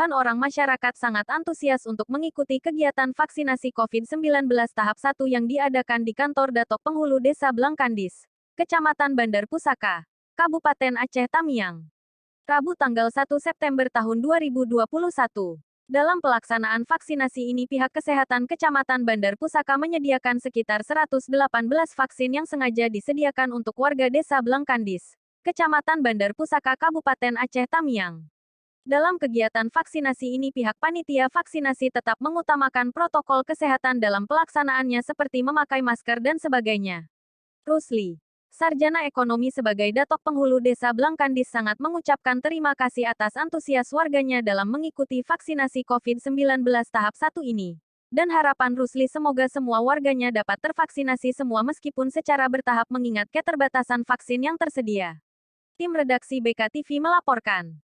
Puluhan orang masyarakat sangat antusias untuk mengikuti kegiatan vaksinasi COVID-19 tahap 1 yang diadakan di kantor Datok Penghulu Desa Blangkandis, Kecamatan Bandar Pusaka, Kabupaten Aceh Tamiang. Rabu tanggal 1 September tahun 2021. Dalam pelaksanaan vaksinasi ini pihak kesehatan Kecamatan Bandar Pusaka menyediakan sekitar 118 vaksin yang sengaja disediakan untuk warga Desa Blangkandis, Kecamatan Bandar Pusaka, Kabupaten Aceh Tamiang. Dalam kegiatan vaksinasi ini pihak panitia vaksinasi tetap mengutamakan protokol kesehatan dalam pelaksanaannya seperti memakai masker dan sebagainya. Rusli, sarjana ekonomi sebagai Datok Penghulu Desa Blangkandis, sangat mengucapkan terima kasih atas antusias warganya dalam mengikuti vaksinasi COVID-19 tahap 1 ini. Dan harapan Rusli semoga semua warganya dapat tervaksinasi semua meskipun secara bertahap mengingat keterbatasan vaksin yang tersedia. Tim redaksi BK TV melaporkan.